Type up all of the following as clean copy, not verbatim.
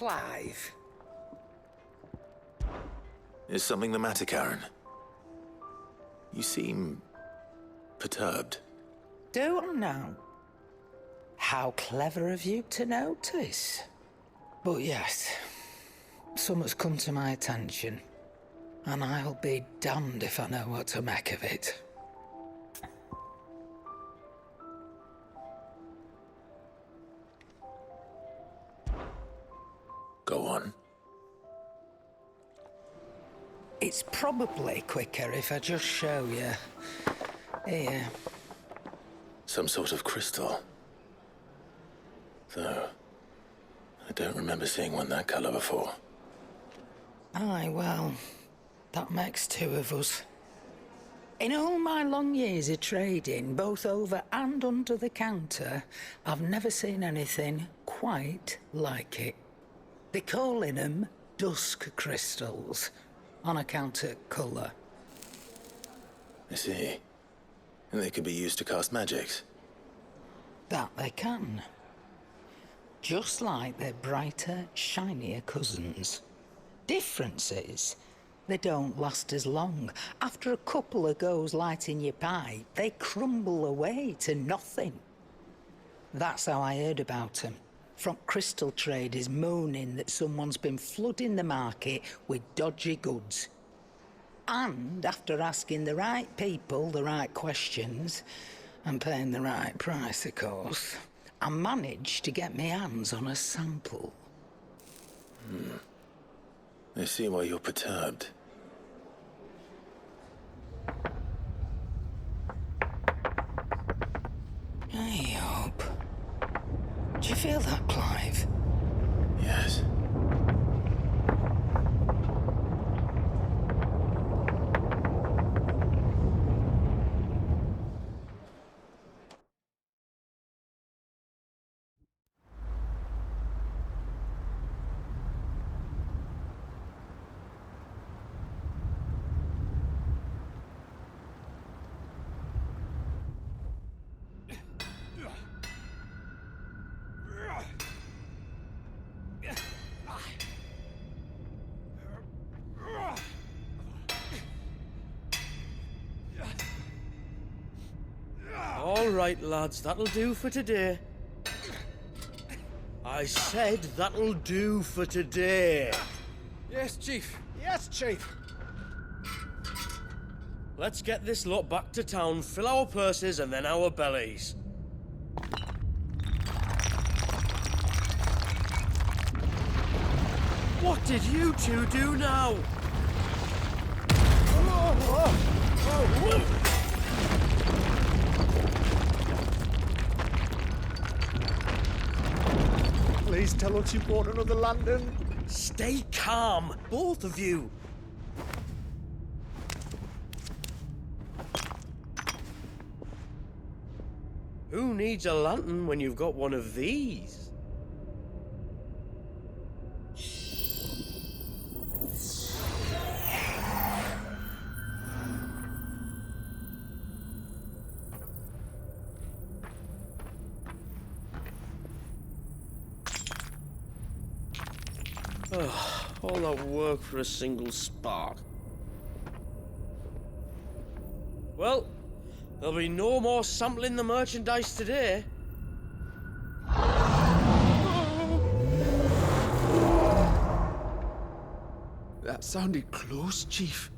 Clive. Is something the matter, Karen? You seem perturbed. Don't know. How clever of you to notice. But yes, something's come to my attention, and I'll be damned if I know what to make of it. Go on. It's probably quicker if I just show you. Here. Some sort of crystal. Though, I don't remember seeing one that colour before. Aye, well, that makes two of us. In all my long years of trading, both over and under the counter, I've never seen anything quite like it. They're calling them dusk crystals, on account of colour. I see. And they could be used to cast magics. That they can. Just like their brighter, shinier cousins. Difference is, they don't last as long. After a couple of goes lighting your pipe, they crumble away to nothing. That's how I heard about them. From crystal traders moaning that someone's been flooding the market with dodgy goods. And after asking the right people the right questions, and paying the right price, of course, I managed to get my hands on a sample. I see why you're perturbed. I hope. Do you feel that, Clive? Yes. All right, lads, that'll do for today. I said that'll do for today. Yes, Chief. Yes, Chief. Let's get this lot back to town, fill our purses and then our bellies. What did you two do now? Please tell us you bought another lantern. Stay calm, both of you. Who needs a lantern when you've got one of these? All that work for a single spark. Well, there'll be no more sampling the merchandise today. That sounded close, Chief.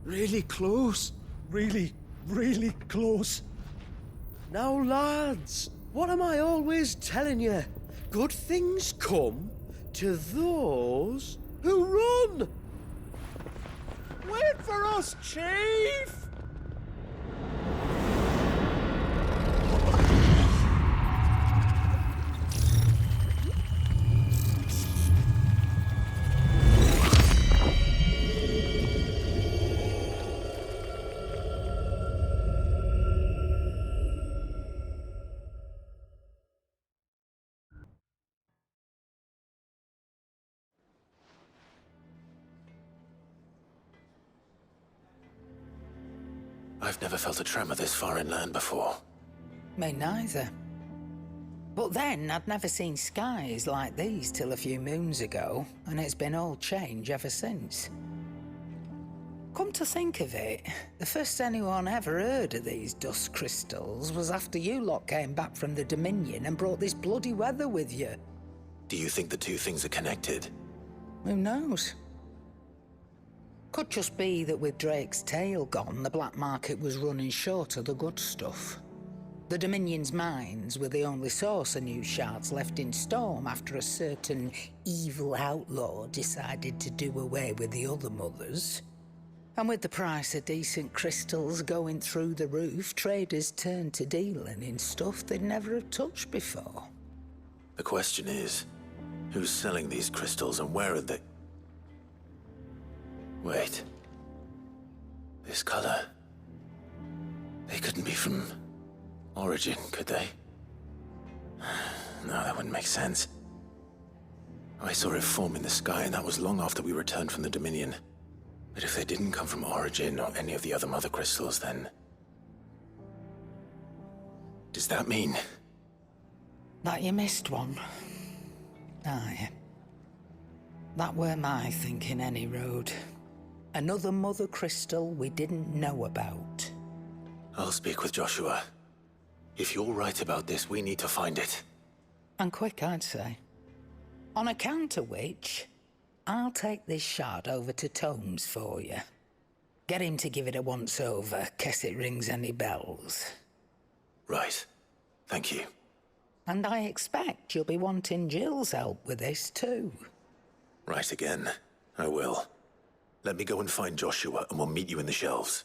Really close. Really, really close. Now, lads, what am I always telling you? Good things come to those who run! Wait for us, Chief! I've never felt a tremor this far inland before. Me neither. But then I'd never seen skies like these till a few moons ago, and it's been all change ever since. Come to think of it, the first anyone ever heard of these dust crystals was after you lot came back from the Dominion and brought this bloody weather with you. Do you think the two things are connected? Who knows? Could just be that with Drake's tail gone, the black market was running short of the good stuff. The Dominion's mines were the only source of new shards left in Storm after a certain evil outlaw decided to do away with the other mothers. And with the price of decent crystals going through the roof, traders turned to dealing in stuff they'd never have touched before. The question is, who's selling these crystals and where are they? Wait. This color. They couldn't be from Origin, could they? No, that wouldn't make sense. I saw it form in the sky, and that was long after we returned from the Dominion. But if they didn't come from Origin or any of the other mother crystals, then... does that mean... That you missed one? Aye. That were my thinking, any road. Another mother crystal we didn't know about. I'll speak with Joshua. If you're right about this, we need to find it. And quick, I'd say. On account of which, I'll take this shard over to Tomes for you. Get him to give it a once-over, case it rings any bells. Right. Thank you. And I expect you'll be wanting Jill's help with this, too. Right again. I will. Let me go and find Joshua, and we'll meet you in the shelves.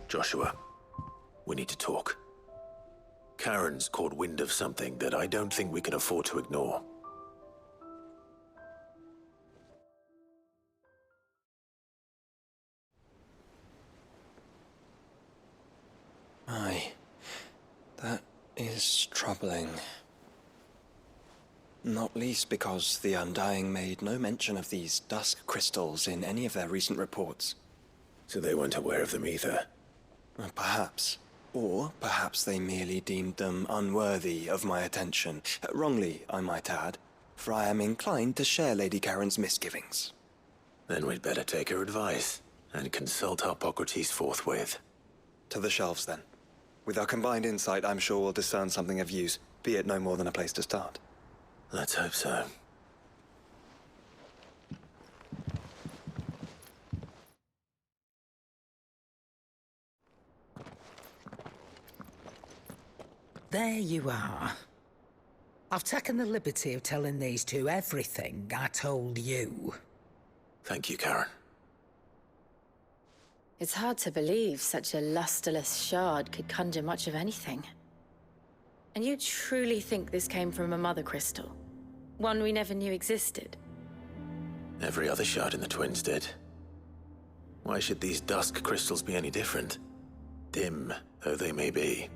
Joshua, we need to talk. Karen's caught wind of something that I don't think we can afford to ignore. Aye, that is troubling. Not least because the Undying made no mention of these dusk crystals in any of their recent reports. So they weren't aware of them either. Perhaps. Or perhaps they merely deemed them unworthy of my attention. Wrongly, I might add, for I am inclined to share Lady Karen's misgivings. Then we'd better take her advice and consult Hippocrates forthwith. To the shelves, then. With our combined insight, I'm sure we'll discern something of use, be it no more than a place to start. Let's hope so. There you are. I've taken the liberty of telling these two everything I told you. Thank you, Karen. It's hard to believe such a lusterless shard could conjure much of anything. And you truly think this came from a mother crystal? One we never knew existed? Every other shard in the Twins did. Why should these dusk crystals be any different? Dim though they may be.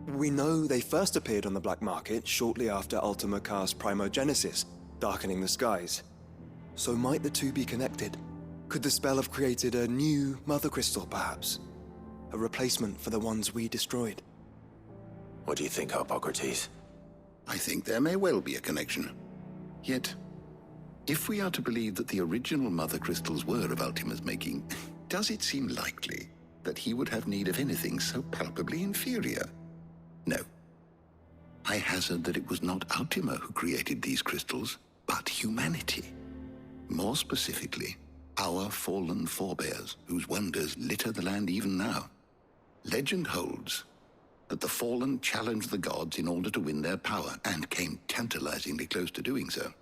We know they first appeared on the black market shortly after Ultima cast Primogenesis, darkening the skies. So might the two be connected? Could the spell have created a new mother crystal, perhaps? A replacement for the ones we destroyed? What do you think, Hippocrates? I think there may well be a connection. Yet, if we are to believe that the original mother crystals were of Ultima's making, does it seem likely that he would have need of anything so palpably inferior? No. I hazard that it was not Ultima who created these crystals, but humanity. More specifically, our fallen forebears, whose wonders litter the land even now. Legend holds that the fallen challenged the gods in order to win their power, and came tantalizingly close to doing so.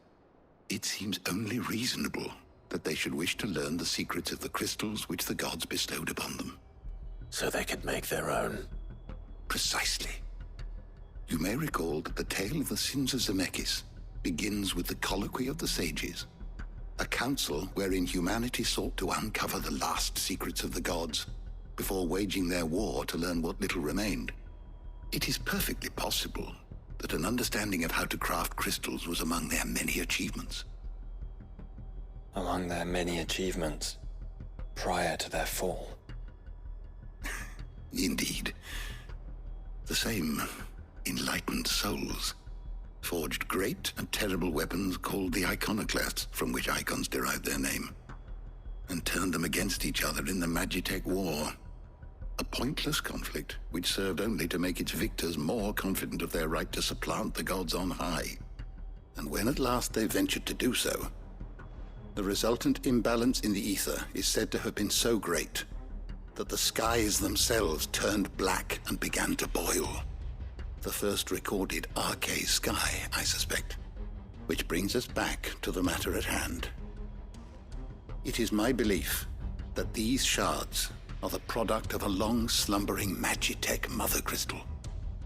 It seems only reasonable that they should wish to learn the secrets of the crystals which the gods bestowed upon them. So they could make their own. Precisely. You may recall that the tale of the sins of Zemeckis begins with the colloquy of the sages, a council wherein humanity sought to uncover the last secrets of the gods before waging their war to learn what little remained. It is perfectly possible that an understanding of how to craft crystals was among their many achievements. Among their many achievements, prior to their fall. Indeed. The same enlightened souls forged great and terrible weapons called the iconoclasts, from which icons derived their name, and turned them against each other in the Magitech War. A pointless conflict which served only to make its victors more confident of their right to supplant the gods on high. And when at last they ventured to do so, the resultant imbalance in the ether is said to have been so great that the skies themselves turned black and began to boil. The first recorded arcade sky, I suspect. Which brings us back to the matter at hand. It is my belief that these shards are the product of a long-slumbering Magitech mother crystal,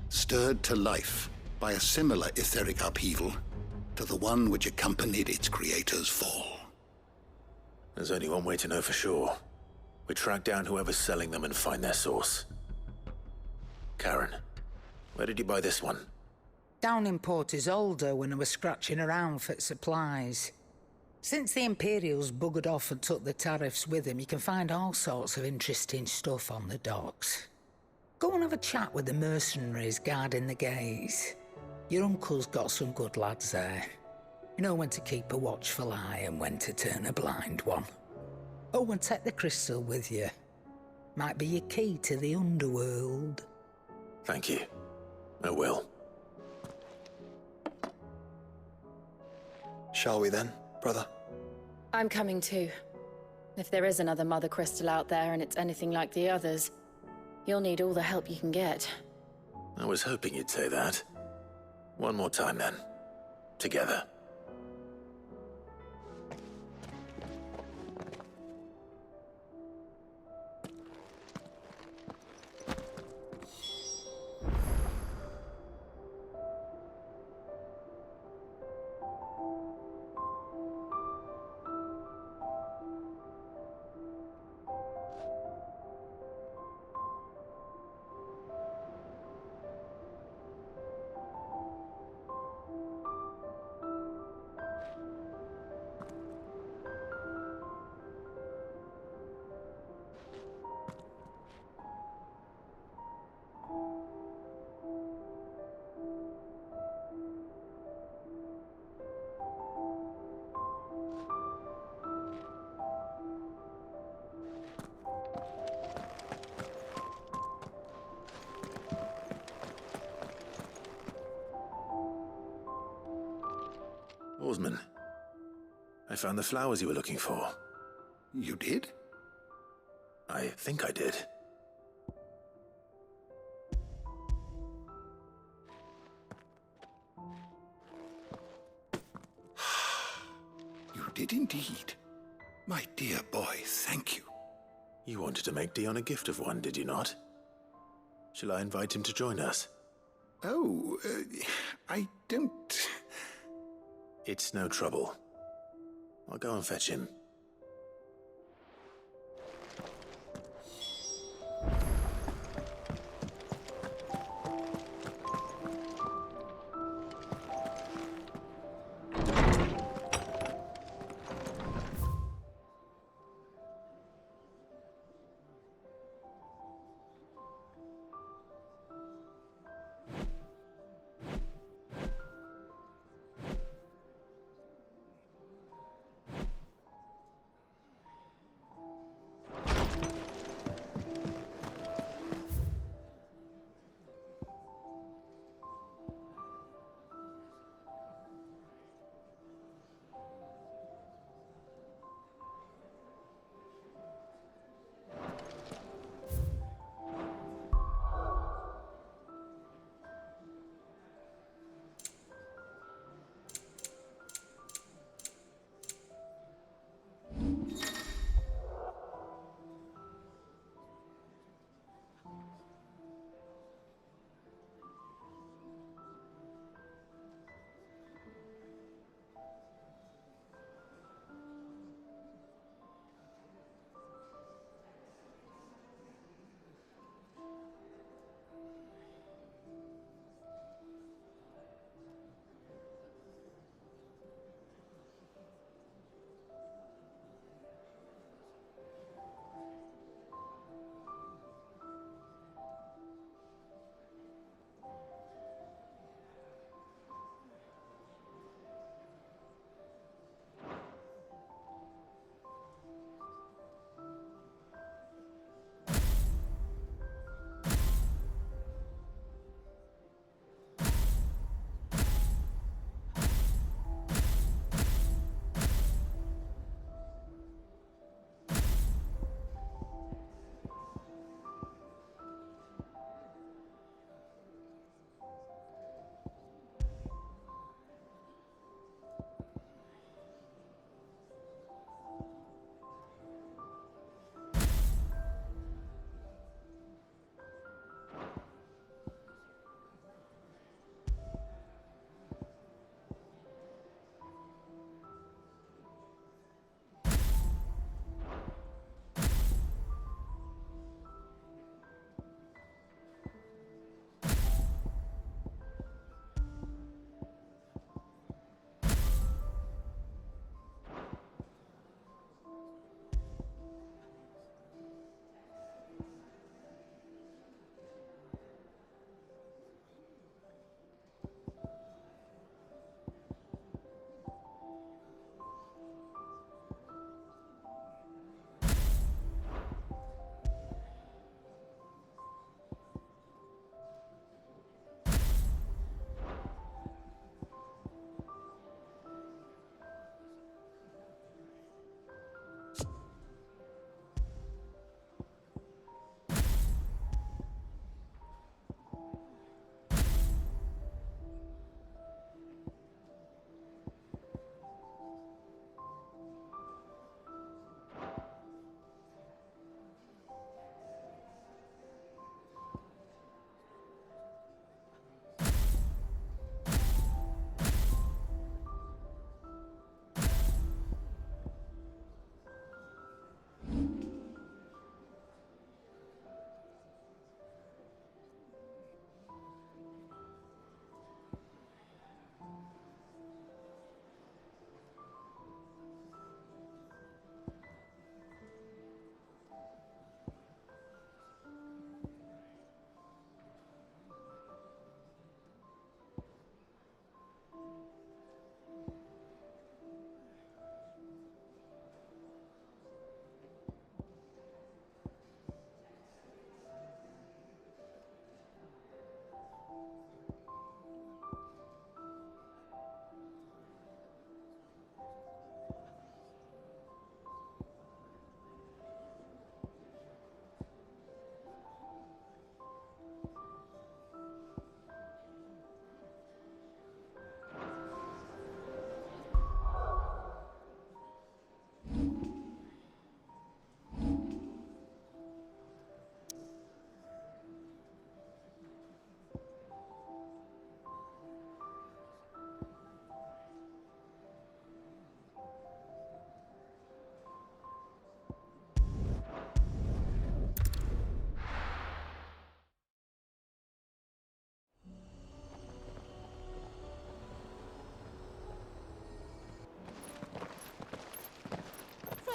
stirred to life by a similar etheric upheaval to the one which accompanied its creator's fall. There's only one way to know for sure. We track down whoever's selling them and find their source. Karen, where did you buy this one? Down in Port Isolde when I was scratching around for supplies. Since the Imperials buggered off and took the tariffs with them, you can find all sorts of interesting stuff on the docks. Go and have a chat with the mercenaries guarding the gates. Your uncle's got some good lads there. You know when to keep a watchful eye and when to turn a blind one. Oh, and take the crystal with you. Might be your key to the underworld. Thank you. I will. Shall we then, brother? I'm coming too. If there is another mother crystal out there and it's anything like the others, you'll need all the help you can get. I was hoping you'd say that. One more time then. Together. Oarsman, I found the flowers you were looking for. You did? I think I did. You did indeed. My dear boy, thank you. You wanted to make Dion a gift of one, did you not? Shall I invite him to join us? Oh, I don't... It's no trouble. I'll go and fetch him.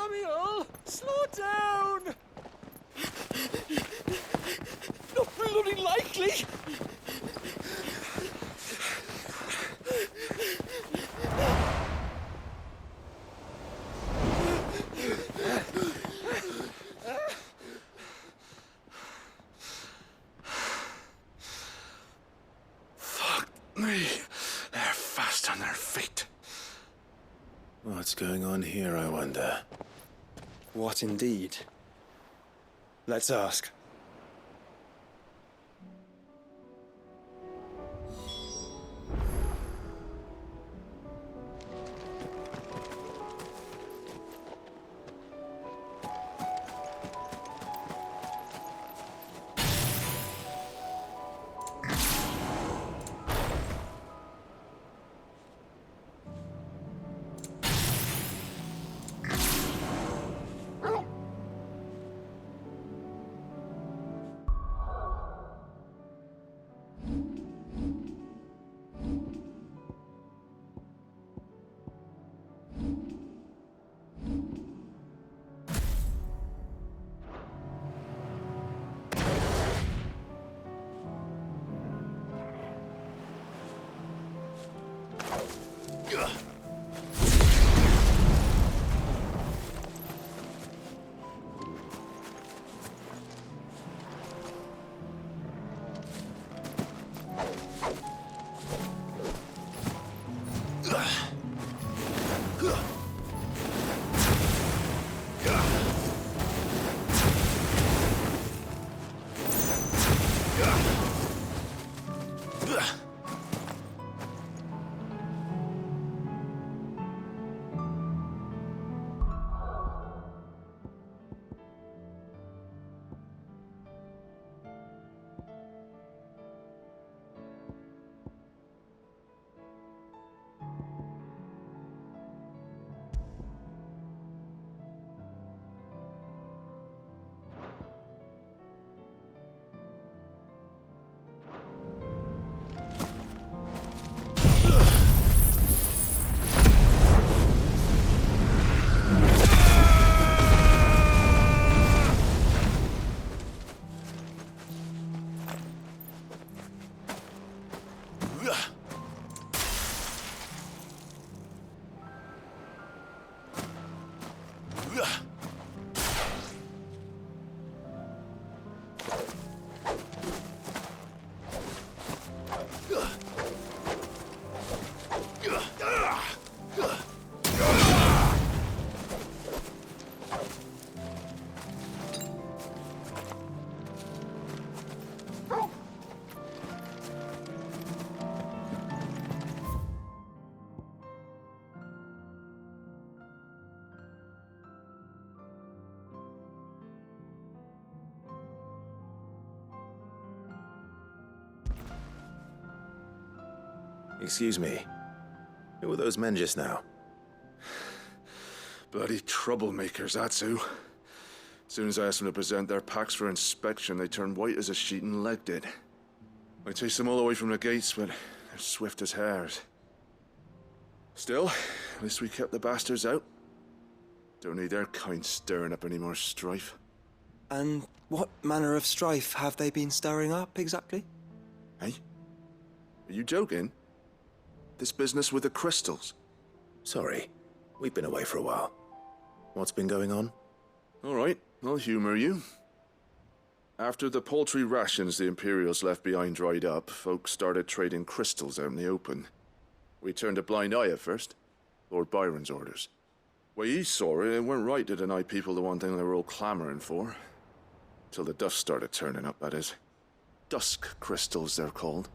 Samuel, slow down! Not bloody likely! Fuck me. They're fast on their feet. What's going on here, I wonder? What indeed? Let's ask. Excuse me. Who were those men just now? Bloody troublemakers, that's who. As soon as I asked them to present their packs for inspection, they turned white as a sheet and legged it. I chased them all the way from the gates, but they're swift as hares. Still, at least we kept the bastards out. Don't need their kind stirring up any more strife. And what manner of strife have they been stirring up, exactly? Hey? Are you joking? This business with the crystals? Sorry. We've been away for a while. What's been going on? All right, I'll humor you. After the paltry rations the Imperials left behind dried up, folks started trading crystals out in the open. We turned a blind eye at first. Lord Byron's orders. Way he saw it, it weren't right to deny people the one thing they were all clamoring for. Till the dust started turning up, that is. Dusk crystals, they're called.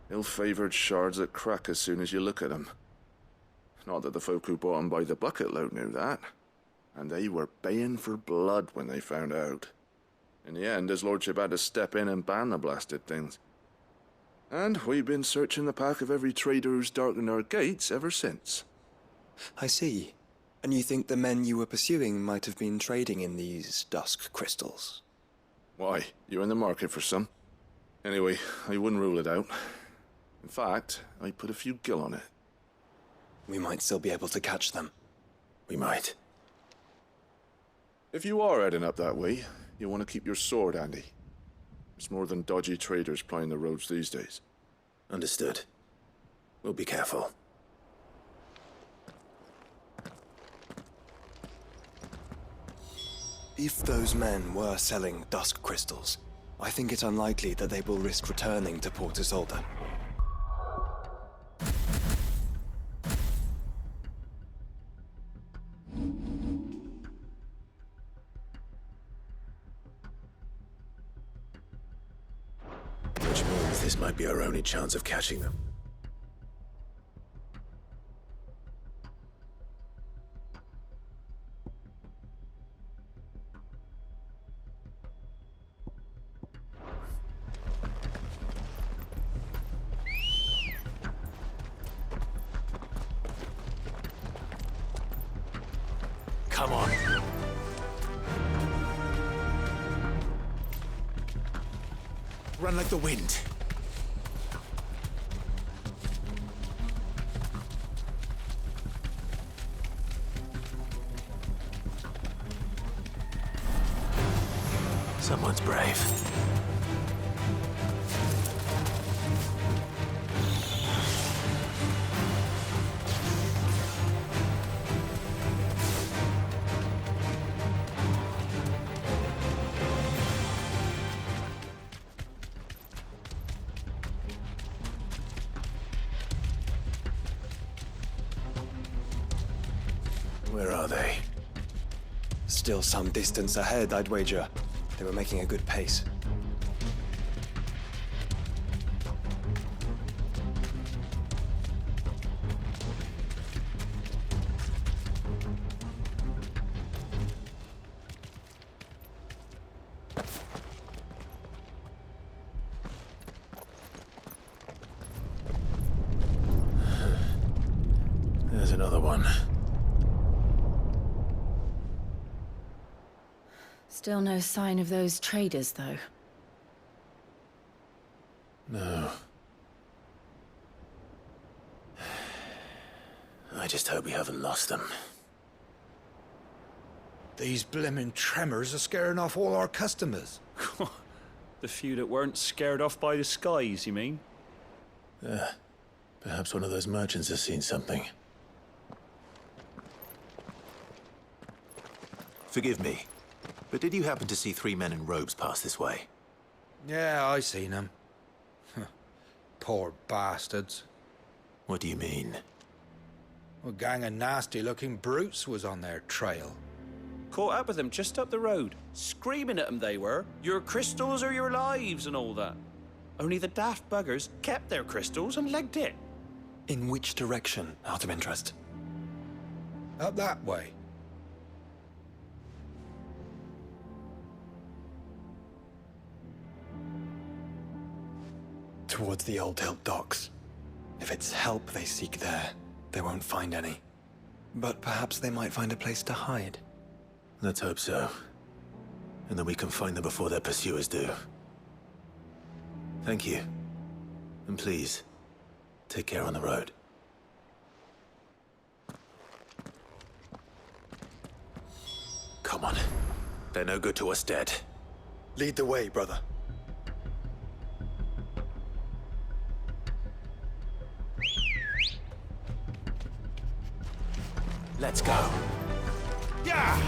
Ill-favored shards that crack as soon as you look at them. Not that the folk who bought them by the bucket load knew that. And they were baying for blood when they found out. In the end, his lordship had to step in and ban the blasted things. And we've been searching the pack of every trader who's darkened our gates ever since. I see. And you think the men you were pursuing might have been trading in these dusk crystals? Why? You're in the market for some. Anyway, I wouldn't rule it out. In fact, I'd put a few gil on it. We might still be able to catch them. We might. If you are heading up that way, you want to keep your sword handy. There's more than dodgy traders plying the roads these days. Understood. We'll be careful. If those men were selling dusk crystals, I think it's unlikely that they will risk returning to Port Isolde. Which means this might be our only chance of catching them. Come on. Run like the wind. Someone's brave. Where are they? Still some distance ahead, I'd wager. They were making a good pace. There's another one. Still no sign of those traders, though. No. I just hope we haven't lost them. These blimmin' tremors are scaring off all our customers. The few that weren't scared off by the skies, you mean? Perhaps one of those merchants has seen something. Forgive me, but did you happen to see 3 men in robes pass this way? Yeah, I seen them. Poor bastards. What do you mean? A gang of nasty-looking brutes was on their trail. Caught up with them just up the road, screaming at them they were. Your crystals are your lives and all that. Only the daft buggers kept their crystals and legged it. In which direction, out of interest? Up that way. Towards the Old Hill docks. If it's help they seek there, they won't find any. But perhaps they might find a place to hide. Let's hope so. And then we can find them before their pursuers do. Thank you. And please, take care on the road. Come on. They're no good to us dead. Lead the way, brother. Let's go. Yeah!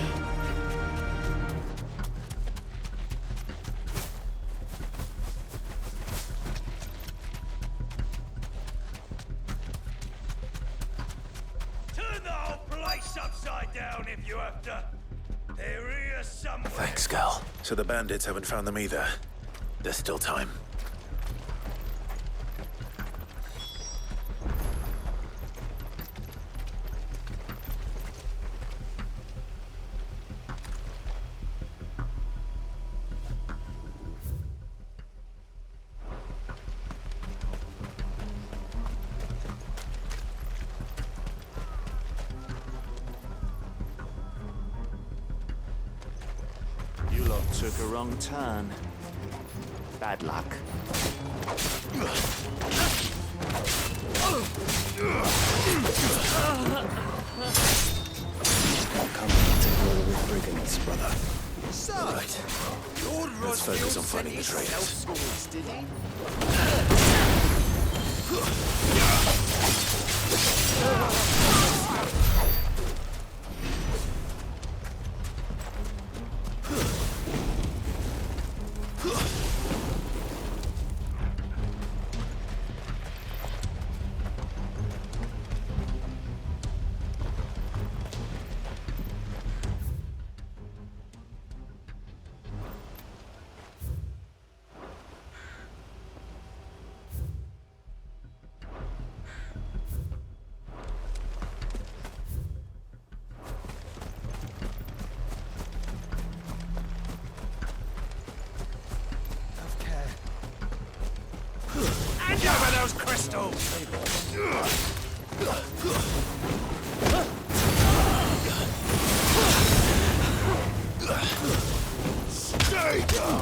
Turn the whole place upside down if you have to. They're here somewhere. Thanks, Gal. So the bandits haven't found them either. There's still time. You lot took a wrong turn. Bad luck. Come to war with brigands, brother. focus on finding the traitors. Did he? Hand over those crystals! Stay down!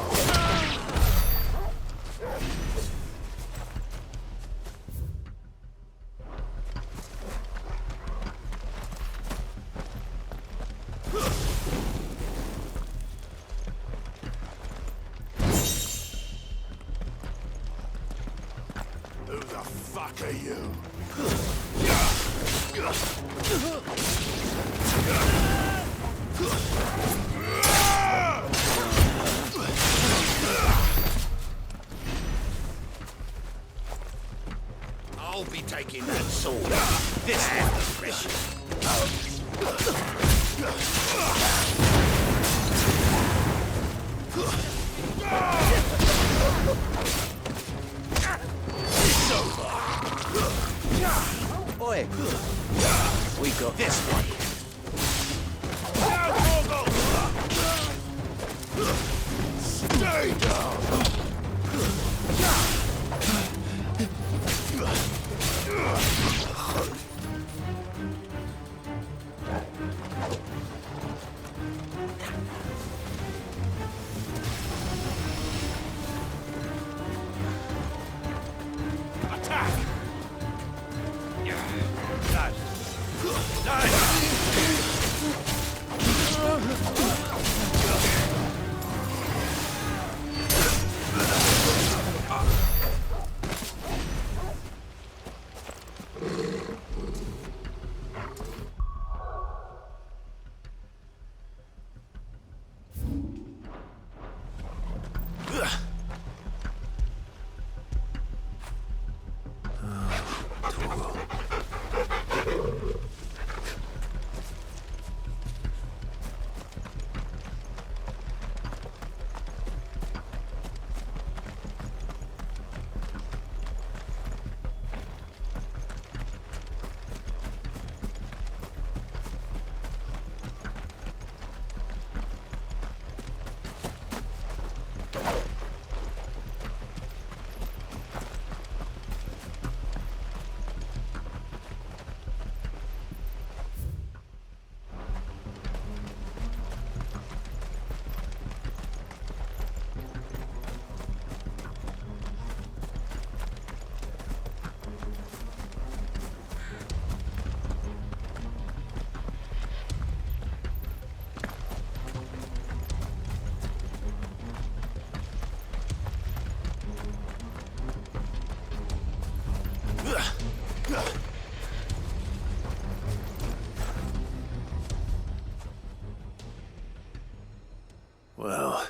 Who the fuck are you? I'll be taking that sword. This one's precious. Oi! We got this one. Stay down! Attack! Well,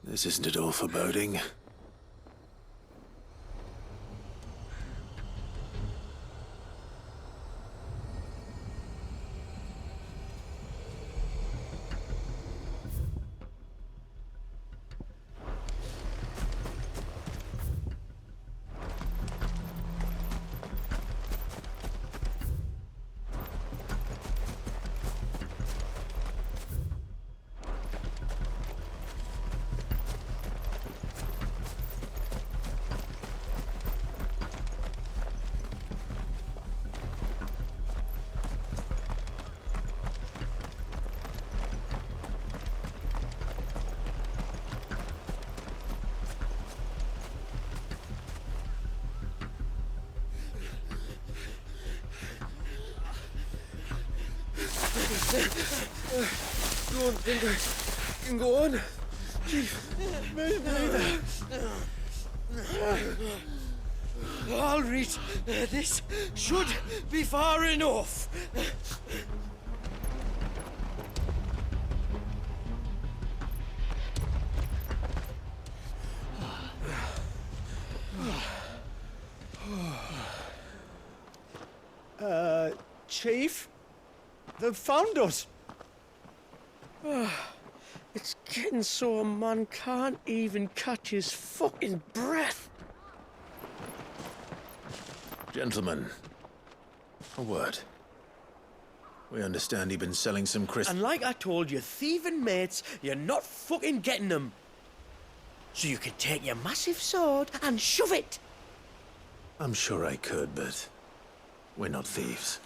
this isn't at all foreboding. Go on, Finger. You can go on. I'll read. This should be far enough. Chief? They've found us. It's getting so a man can't even catch his fucking breath. Gentlemen, a word. We understand you've been selling some crystals. And like I told your thieving mates, you're not fucking getting them. So you can take your massive sword and shove it. I'm sure I could, but we're not thieves.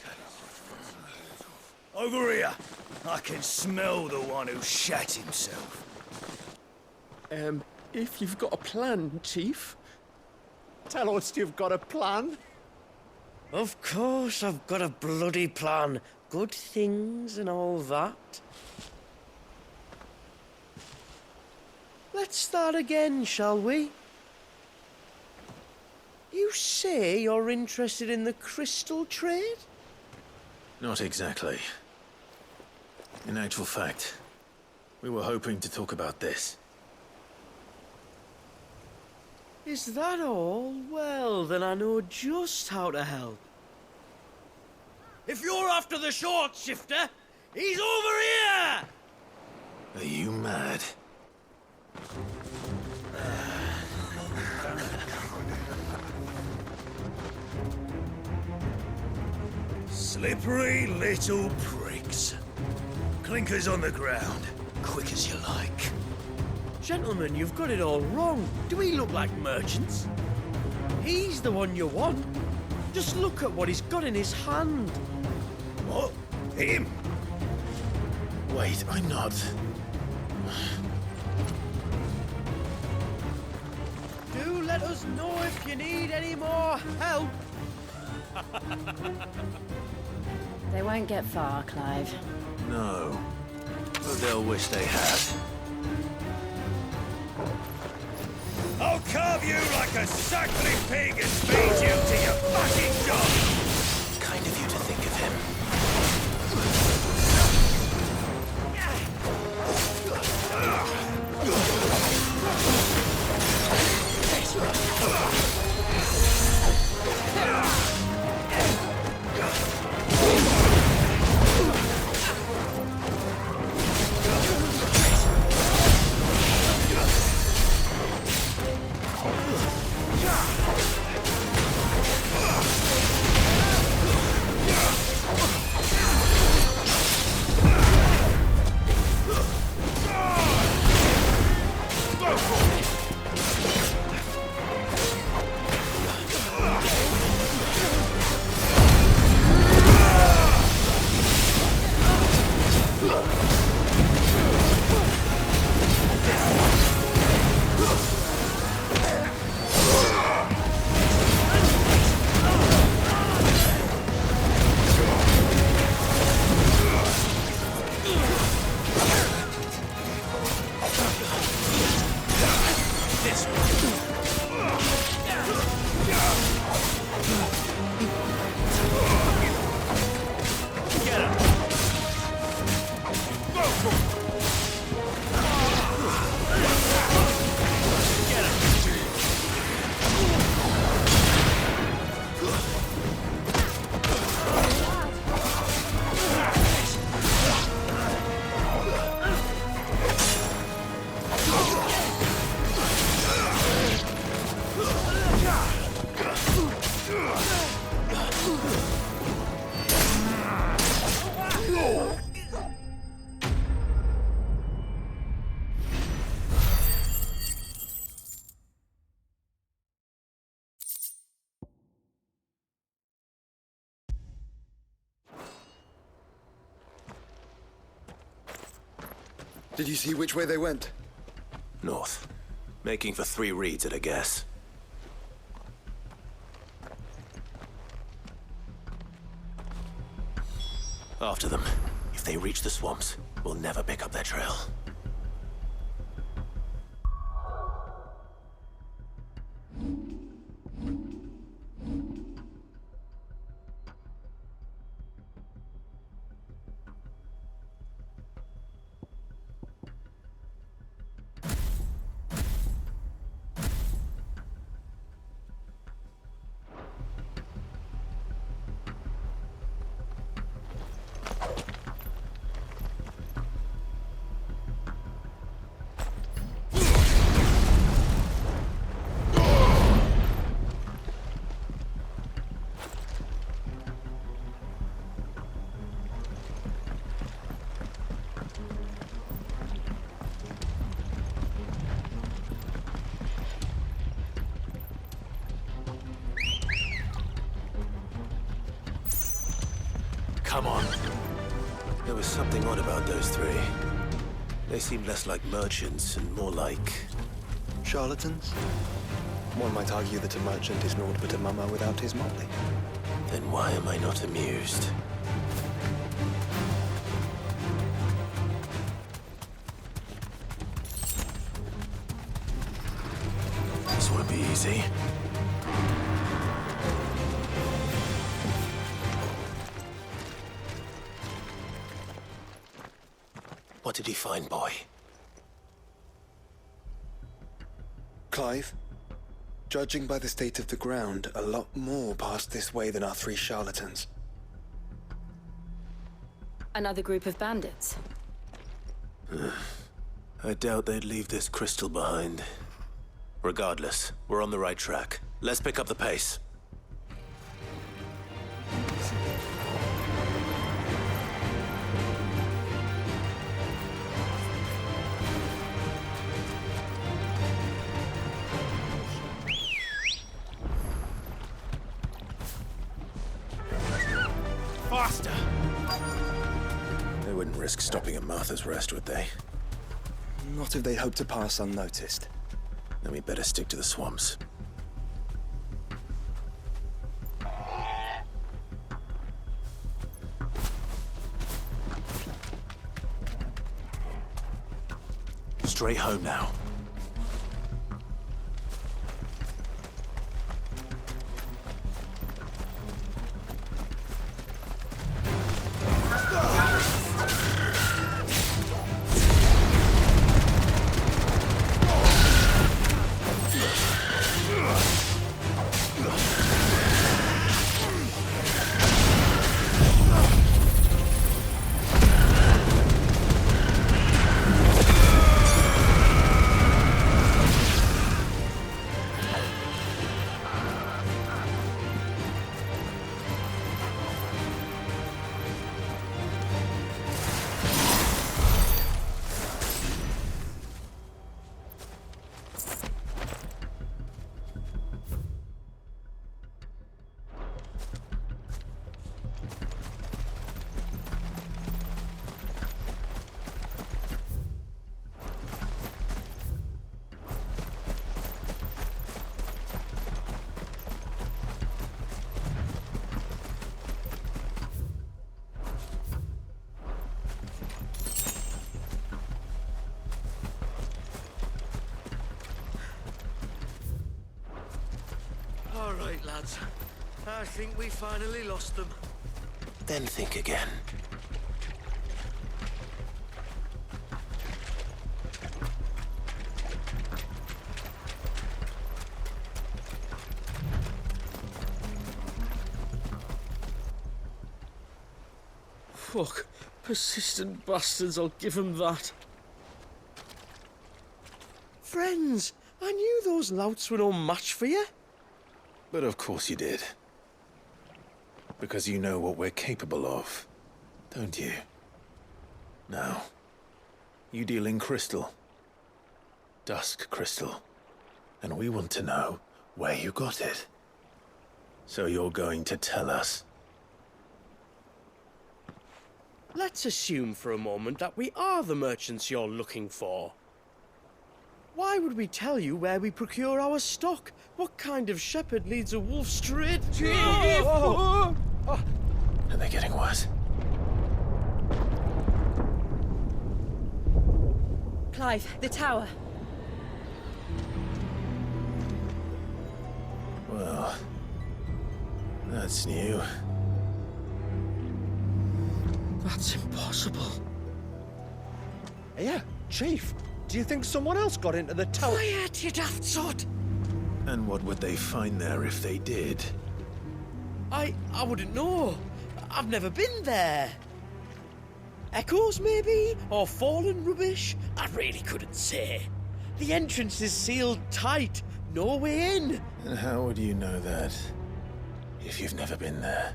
Over here. I can smell the one who shat himself. If you've got a plan, Chief, tell us you've got a plan. Of course I've got a bloody plan. Good things and all that. Let's start again, shall we? You say you're interested in the crystal trade? Not exactly. In actual fact, we were hoping to talk about this. Is that all? Well, then I know just how to help. If you're after the short shifter, he's over here! Are you mad? Slippery little pricks. Clinkers on the ground, quick as you like. Gentlemen, you've got it all wrong. Do we look like merchants? He's the one you want. Just look at what he's got in his hand. What? Him? Wait, I'm not. Do let us know if you need any more help. They won't get far, Clive. No. But they'll wish they had. I'll carve you like a suckling pig and feed you to your fucking dog! Kind of you to think of him. Did you see which way they went? North. Making for 3 reads at a guess. After them. If they reach the swamps, we'll never pick up their trail. come on. There was something odd about those three. They seemed less like merchants and more like... Charlatans? One might argue that a merchant is naught but a mummer without his motley. Then why am I not amused? This won't be easy. What did he find, boy? Clive, judging by the state of the ground, a lot more passed this way than our three charlatans. Another group of bandits. I doubt they'd leave this crystal behind. Regardless, we're on the right track. Let's pick up the pace. Faster! They wouldn't risk stopping at Martha's Rest, would they? Not if they hope to pass unnoticed. Then we better stick to the swamps. Straight home now. All right, lads. I think we finally lost them. Then think again. Fuck. Persistent bastards, I'll give them that. Friends, I knew those louts were no match for you. But of course you did. Because you know what we're capable of, don't you? Now, you deal in crystal. Dusk crystal. And we want to know where you got it. So you're going to tell us. Let's assume for a moment that we are the merchants you're looking for. Why would we tell you where we procure our stock? What kind of shepherd leads a wolf straight to... Are they getting worse? Clive, the tower. Well, that's new. That's impossible. Yeah, Chief. Do you think someone else got into the tower? Quiet, you daft sod! And what would they find there if they did? I wouldn't know. I've never been there. Echoes, maybe? Or fallen rubbish? I really couldn't say. The entrance is sealed tight. No way in. And how would you know that? If you've never been there?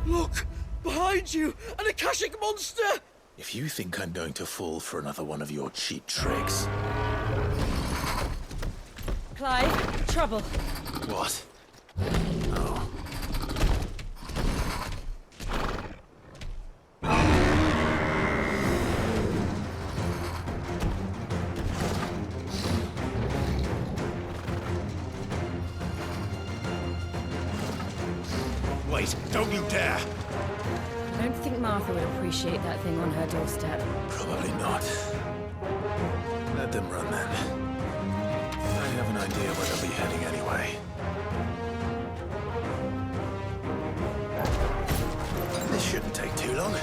Look! Behind you! An Akashic monster! If you think I'm going to fall for another one of your cheap tricks... Clive, trouble. What? Oh. Wait, don't you dare! I don't think Martha would appreciate that thing on her doorstep. Probably not. Let them run then. I have an idea where they'll be heading anyway. This shouldn't take too long.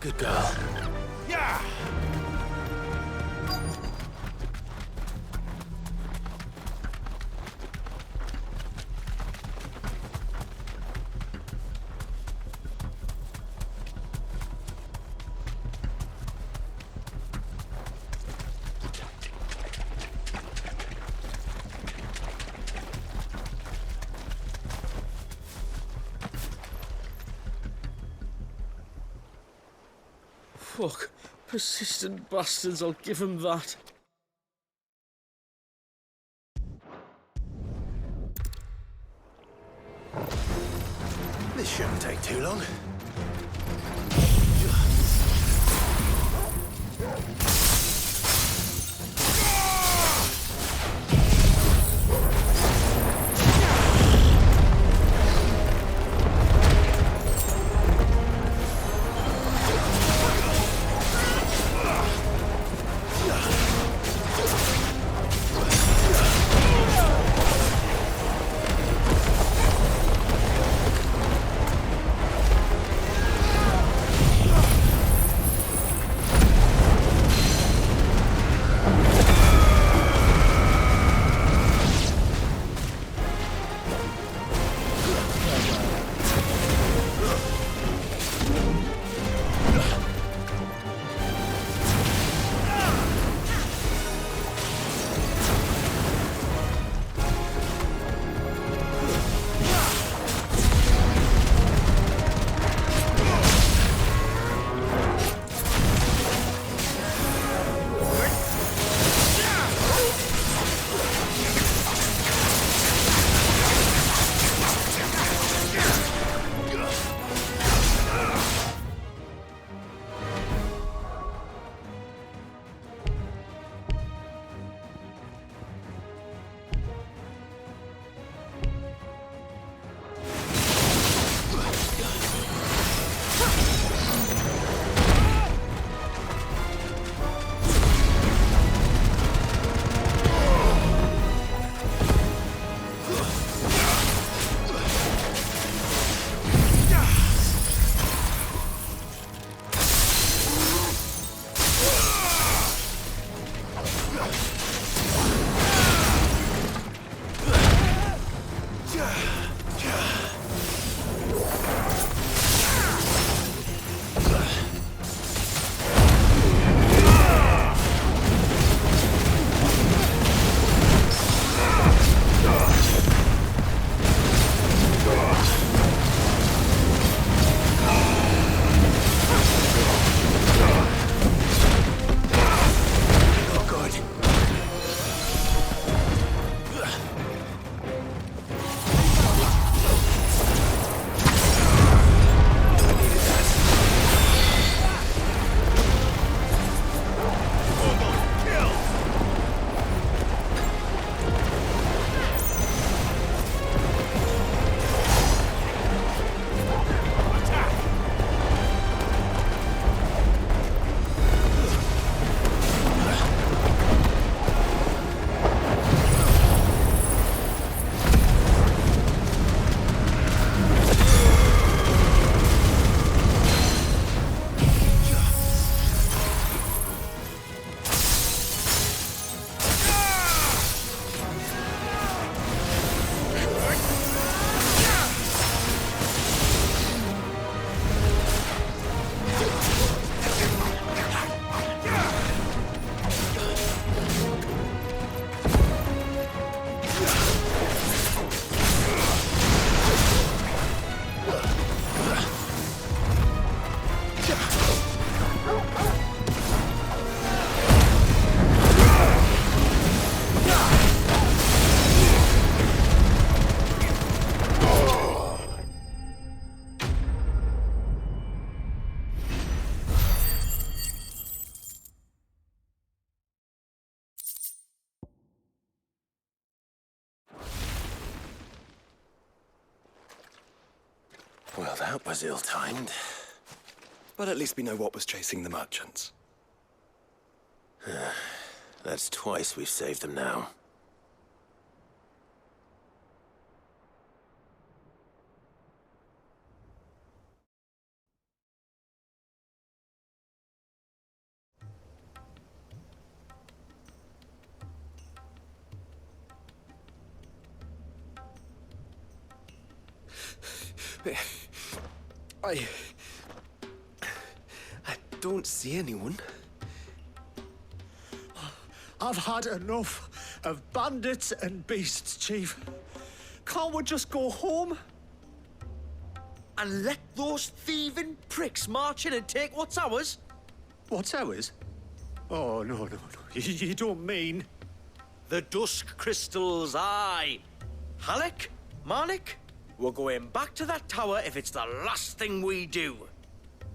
Good girl. Yeah! Fuck. Persistent bastards, I'll give them that. This shouldn't take too long. Well, that was ill-timed. But at least we know what was chasing the merchants. That's twice we've saved them now. I don't see anyone. I've had enough of bandits and beasts, Chief. Can't we just go home? And let those thieving pricks march in and take what's ours? What's ours? Oh, no. You don't mean... The dusk crystals, aye. Halleck, Marnik, we're going back to that tower if it's the last thing we do.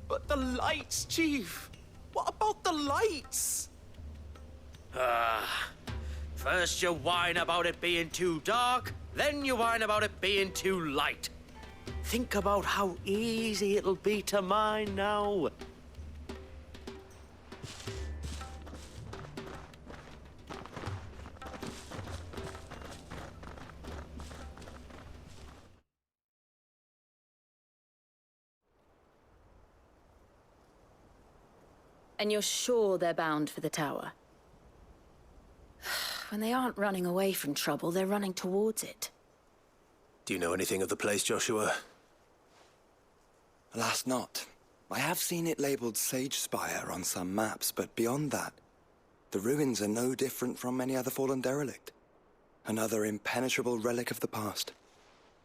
But the lights, Chief. What about the lights? First you whine about it being too dark, then you whine about it being too light. Think about how easy it'll be to mine now. And you're sure they're bound for the tower? When they aren't running away from trouble, they're running towards it. Do you know anything of the place, Joshua? Alas, not. I have seen it labeled Sage Spire on some maps, but beyond that, the ruins are no different from any other fallen derelict. Another impenetrable relic of the past.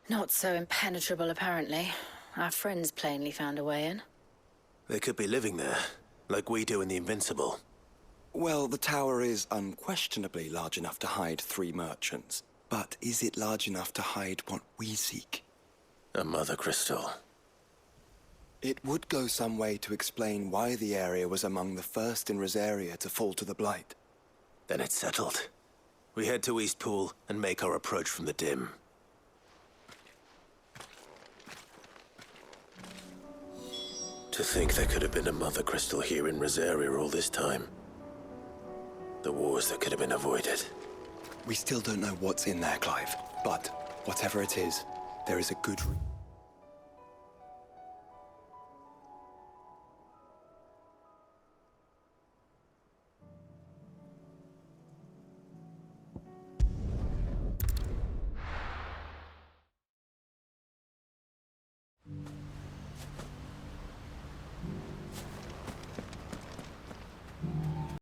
Not so impenetrable, apparently. Our friends plainly found a way in. They could be living there, like we do in the Invincible. Well, the tower is unquestionably large enough to hide 3 merchants. But is it large enough to hide what we seek? A mother crystal. It would go some way to explain why the area was among the first in Rosaria to fall to the Blight. Then it's settled. We head to Eastpool and make our approach from the dim. To think there could have been a mother crystal here in Rosaria all this time. The wars that could have been avoided. We still don't know what's in there, Clive. But whatever it is, there is a good